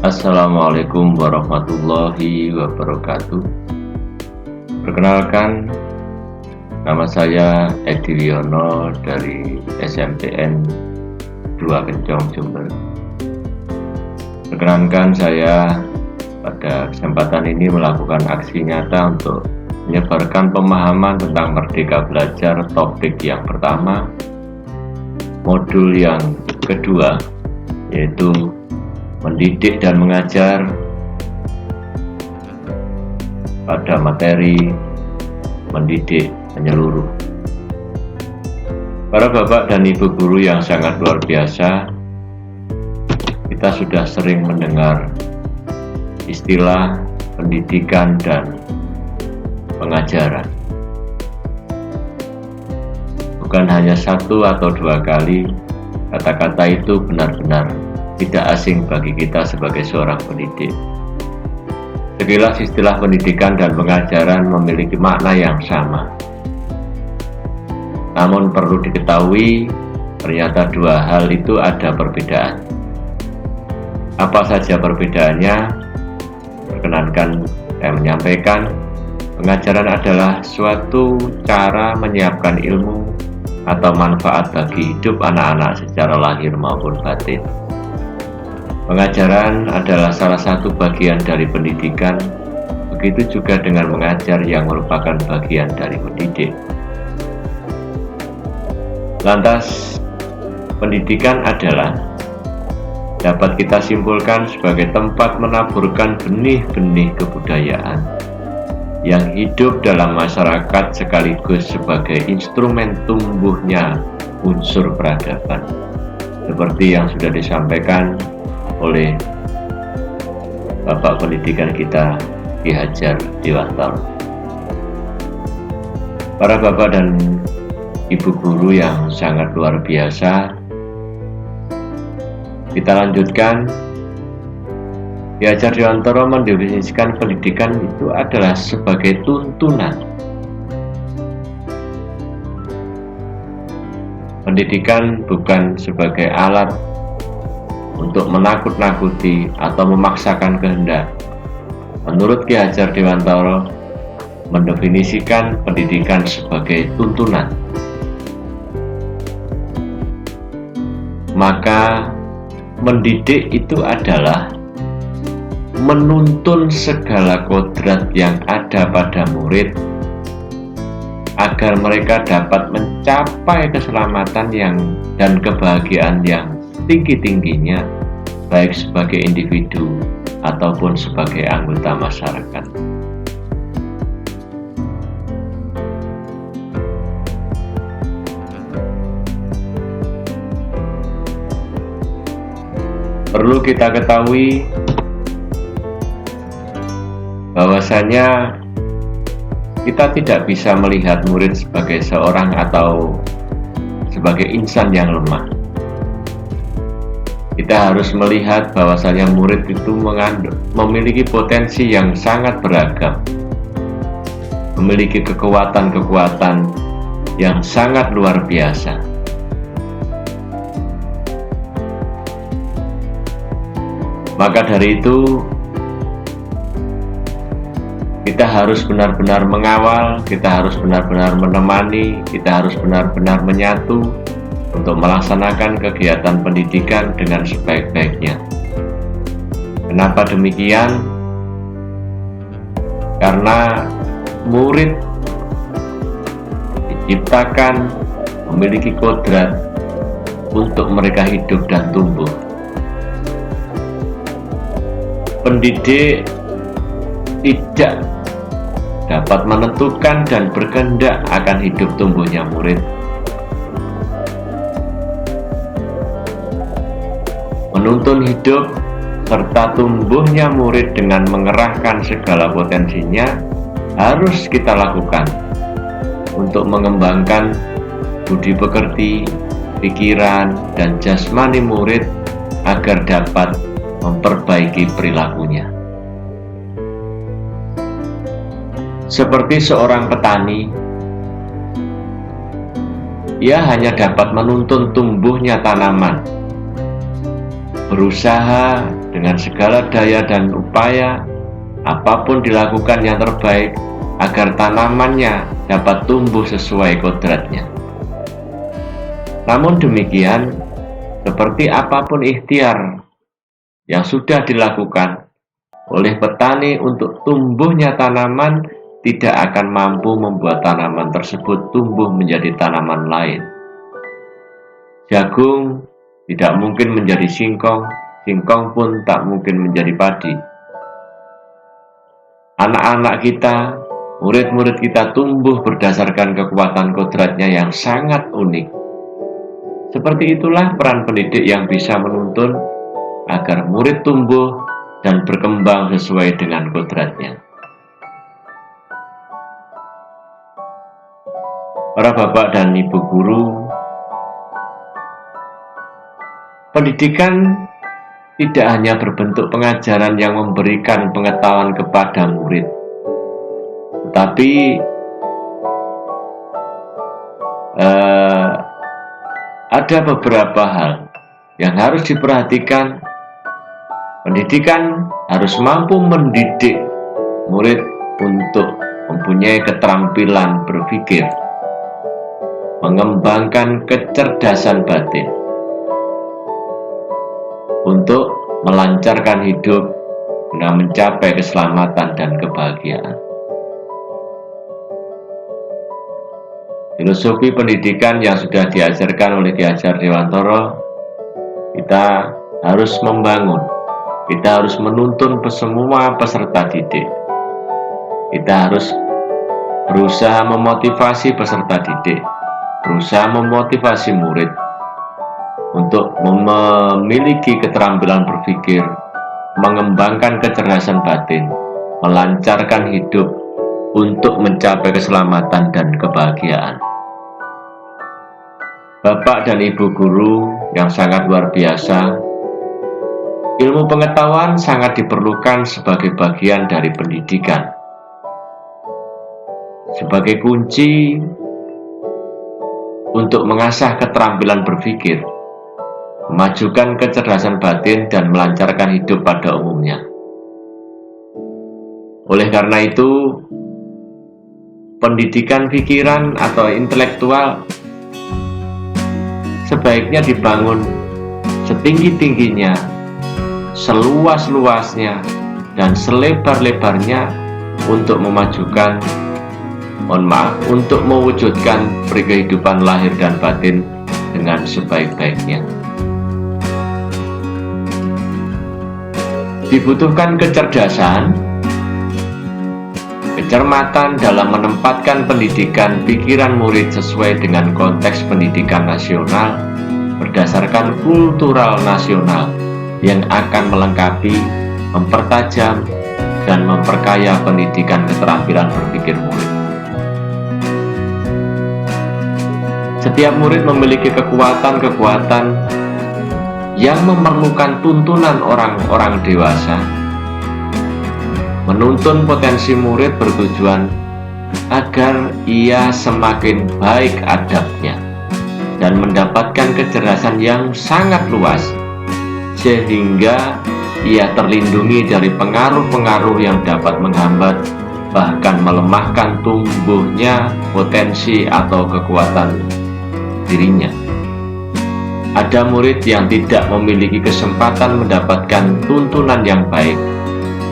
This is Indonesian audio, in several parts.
Assalamualaikum warahmatullahi wabarakatuh. Perkenalkan, nama saya Edi Wiono dari SMPN 2 Kencong, Jember. Perkenankan saya pada kesempatan ini melakukan aksi nyata untuk menyebarkan pemahaman tentang Merdeka Belajar topik yang pertama, modul yang kedua, yaitu mendidik dan mengajar pada materi mendidik menyeluruh. Para bapak dan ibu guru yang sangat luar biasa, kita sudah sering mendengar istilah pendidikan dan pengajaran. Bukan hanya satu atau dua kali, kata-kata itu benar-benar tidak asing bagi kita sebagai seorang pendidik. Sekilas istilah pendidikan dan pengajaran memiliki makna yang sama. Namun perlu diketahui, ternyata dua hal itu ada perbedaan. Apa saja perbedaannya? Perkenankan saya menyampaikan, pengajaran adalah suatu cara menyiapkan ilmu atau manfaat bagi hidup anak-anak secara lahir maupun batin. Pengajaran adalah salah satu bagian dari pendidikan, begitu juga dengan mengajar yang merupakan bagian dari mendidik. Lantas, pendidikan adalah dapat kita simpulkan sebagai tempat menaburkan benih-benih kebudayaan yang hidup dalam masyarakat sekaligus sebagai instrumen tumbuhnya unsur peradaban, seperti yang sudah disampaikan oleh Bapak Pendidikan kita, Ki Hajar Dewantara. Para bapak dan ibu guru yang sangat luar biasa, kita lanjutkan. Ki Hajar Dewantara mendefinisikan pendidikan itu adalah sebagai tuntunan. Pendidikan bukan sebagai alat untuk menakut-nakuti atau memaksakan kehendak. Menurut Ki Hajar Dewantara, mendefinisikan pendidikan sebagai tuntunan. Maka mendidik itu adalah menuntun segala kodrat yang ada pada murid agar mereka dapat mencapai keselamatan dan kebahagiaan yang tinggi-tingginya, baik sebagai individu ataupun sebagai anggota masyarakat. Perlu kita ketahui bahwasanya kita tidak bisa melihat murid sebagai seorang atau sebagai insan yang lemah. Kita harus melihat bahwasanya murid itu memiliki potensi yang sangat beragam, memiliki kekuatan-kekuatan yang sangat luar biasa. Maka dari itu, kita harus benar-benar mengawal, kita harus benar-benar menemani, kita harus benar-benar menyatu untuk melaksanakan kegiatan pendidikan dengan sebaik-baiknya. Kenapa demikian? Karena murid diciptakan memiliki kodrat untuk mereka hidup dan tumbuh. Pendidik tidak dapat menentukan dan berkehendak akan hidup tumbuhnya murid. Menuntun hidup serta tumbuhnya murid dengan mengerahkan segala potensinya harus kita lakukan untuk mengembangkan budi pekerti, pikiran, dan jasmani murid agar dapat memperbaiki perilakunya. Seperti seorang petani, ia hanya dapat menuntun tumbuhnya tanaman, berusaha dengan segala daya dan upaya, apapun dilakukan yang terbaik agar tanamannya dapat tumbuh sesuai kodratnya. Namun demikian, seperti apapun ikhtiar yang sudah dilakukan oleh petani untuk tumbuhnya tanaman, tidak akan mampu membuat tanaman tersebut tumbuh menjadi tanaman lain. Jagung tidak mungkin menjadi singkong, singkong pun tak mungkin menjadi padi. Anak-anak kita, murid-murid kita tumbuh berdasarkan kekuatan kodratnya yang sangat unik. Seperti itulah peran pendidik yang bisa menuntun agar murid tumbuh dan berkembang sesuai dengan kodratnya. Para bapak dan ibu guru, pendidikan tidak hanya berbentuk pengajaran yang memberikan pengetahuan kepada murid, tetapi ada beberapa hal yang harus diperhatikan. Pendidikan harus mampu mendidik murid untuk mempunyai keterampilan berpikir, mengembangkan kecerdasan batin, untuk melancarkan hidup guna mencapai keselamatan dan kebahagiaan. Filosofi pendidikan yang sudah diajarkan oleh Ki Hajar Dewantara, kita harus membangun, kita harus menuntun semua peserta didik. Kita harus berusaha memotivasi peserta didik, berusaha memotivasi murid untuk memiliki keterampilan berpikir, mengembangkan kecerdasan batin, melancarkan hidup untuk mencapai keselamatan dan kebahagiaan. Bapak dan Ibu guru yang sangat luar biasa, ilmu pengetahuan sangat diperlukan sebagai bagian dari pendidikan, sebagai kunci untuk mengasah keterampilan berpikir, memajukan kecerdasan batin, dan melancarkan hidup pada umumnya. Oleh karena itu, pendidikan pikiran atau intelektual sebaiknya dibangun setinggi-tingginya, seluas-luasnya, dan selebar-lebarnya untuk memajukan, untuk mewujudkan kehidupan lahir dan batin dengan sebaik-baiknya. Dibutuhkan kecerdasan, kecermatan dalam menempatkan pendidikan pikiran murid sesuai dengan konteks pendidikan nasional berdasarkan kultural nasional yang akan melengkapi, mempertajam, dan memperkaya pendidikan keterampilan berpikir murid. Setiap murid memiliki kekuatan-kekuatan yang memerlukan tuntunan orang-orang dewasa. Menuntun potensi murid bertujuan agar ia semakin baik adabnya dan mendapatkan kecerdasan yang sangat luas, sehingga ia terlindungi dari pengaruh-pengaruh yang dapat menghambat, bahkan melemahkan tumbuhnya potensi atau kekuatan dirinya. Ada murid yang tidak memiliki kesempatan mendapatkan tuntunan yang baik,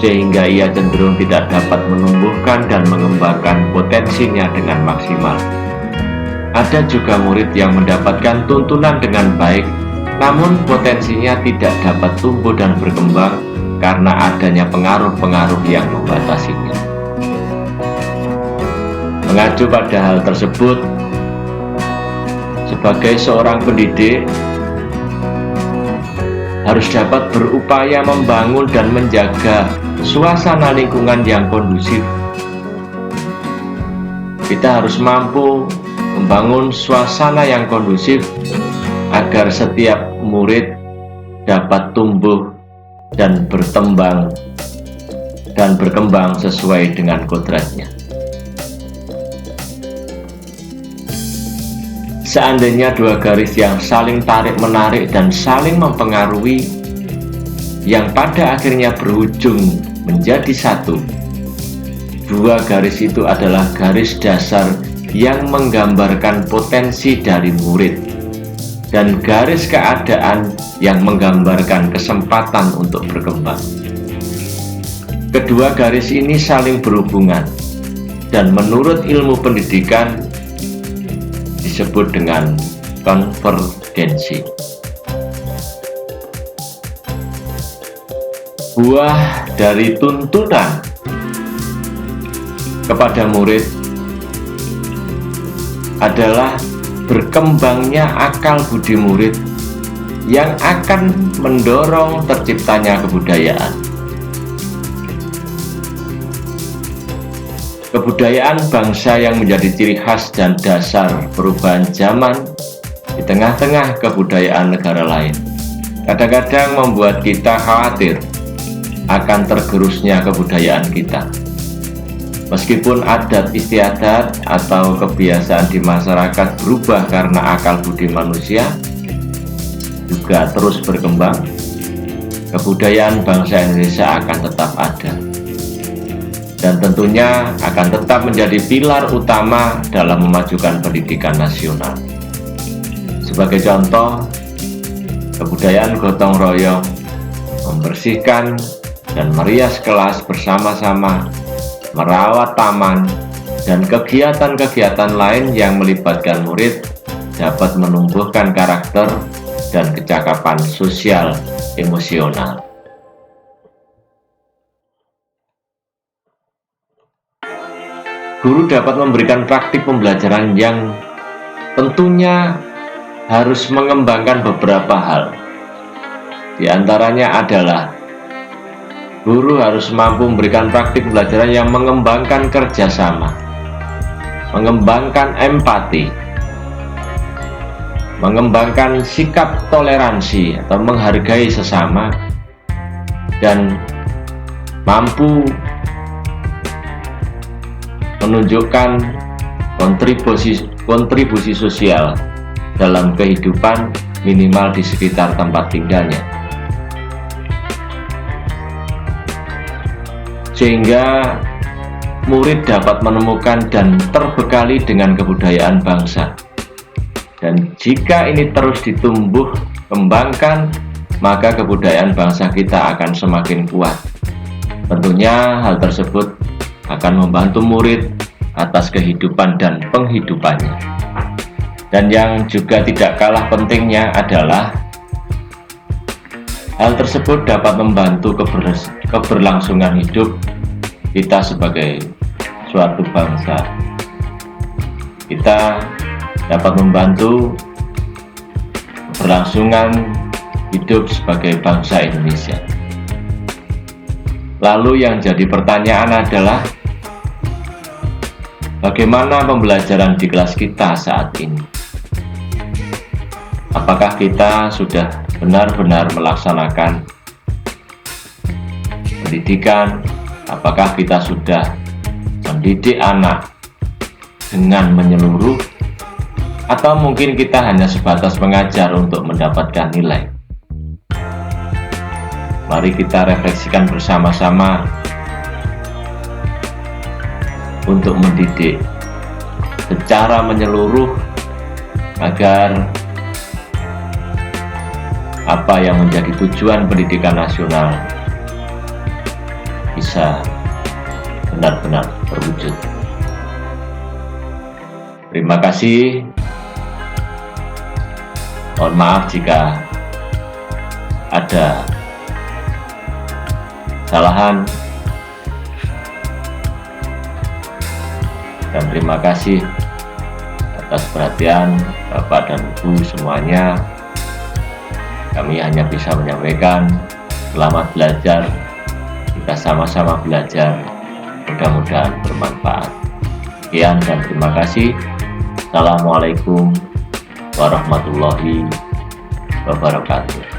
sehingga ia cenderung tidak dapat menumbuhkan dan mengembangkan potensinya dengan maksimal. Ada juga murid yang mendapatkan tuntunan dengan baik, namun potensinya tidak dapat tumbuh dan berkembang karena adanya pengaruh-pengaruh yang membatasinya. Mengacu pada hal tersebut, sebagai seorang pendidik harus dapat berupaya membangun dan menjaga suasana lingkungan yang kondusif. Kita harus mampu membangun suasana yang kondusif agar setiap murid dapat tumbuh dan berkembang sesuai dengan kodratnya. Seandainya dua garis yang saling tarik-menarik dan saling mempengaruhi yang pada akhirnya berujung menjadi satu. Dua garis itu adalah garis dasar yang menggambarkan potensi dari murid, dan garis keadaan yang menggambarkan kesempatan untuk berkembang. Kedua garis ini saling berhubungan, dan menurut ilmu pendidikan disebut dengan konvergensi. Buah dari tuntunan kepada murid adalah berkembangnya akal budi murid yang akan mendorong terciptanya kebudayaan. Kebudayaan bangsa yang menjadi ciri khas dan dasar perubahan zaman di tengah-tengah kebudayaan negara lain kadang-kadang membuat kita khawatir akan tergerusnya kebudayaan kita. Meskipun adat istiadat atau kebiasaan di masyarakat berubah karena akal budi manusia juga terus berkembang, kebudayaan bangsa Indonesia akan tetap ada dan tentunya akan tetap menjadi pilar utama dalam memajukan pendidikan nasional. Sebagai contoh, kebudayaan gotong royong, membersihkan dan merias kelas bersama-sama, merawat taman, dan kegiatan-kegiatan lain yang melibatkan murid dapat menumbuhkan karakter dan kecakapan sosial emosional. Guru dapat memberikan praktik pembelajaran yang tentunya harus mengembangkan beberapa hal. Di antaranya adalah guru harus mampu memberikan praktik pembelajaran yang mengembangkan kerjasama, mengembangkan empati, mengembangkan sikap toleransi atau menghargai sesama, dan mampu menunjukkan kontribusi sosial dalam kehidupan minimal di sekitar tempat tinggalnya, sehingga murid dapat menemukan dan terbekali dengan kebudayaan bangsa. Dan jika ini terus ditumbuh kembangkan, maka kebudayaan bangsa kita akan semakin kuat. Tentunya hal tersebut akan membantu murid atas kehidupan dan penghidupannya. Dan yang juga tidak kalah pentingnya adalah hal tersebut dapat membantu keberlangsungan hidup kita sebagai suatu bangsa. Kita dapat membantu keberlangsungan hidup sebagai bangsa Indonesia. Lalu yang jadi pertanyaan adalah, bagaimana pembelajaran di kelas kita saat ini? Apakah kita sudah benar-benar melaksanakan pendidikan? Apakah kita sudah mendidik anak dengan menyeluruh? Atau mungkin kita hanya sebatas mengajar untuk mendapatkan nilai? Mari kita refleksikan bersama-sama untuk mendidik secara menyeluruh agar apa yang menjadi tujuan pendidikan nasional bisa benar-benar terwujud. Terima kasih. Mohon maaf jika ada kesalahan, dan terima kasih atas perhatian Bapak dan Ibu semuanya. Kami hanya bisa menyampaikan selamat belajar, kita sama-sama belajar, mudah-mudahan bermanfaat. Sekian dan terima kasih. Assalamualaikum warahmatullahi wabarakatuh.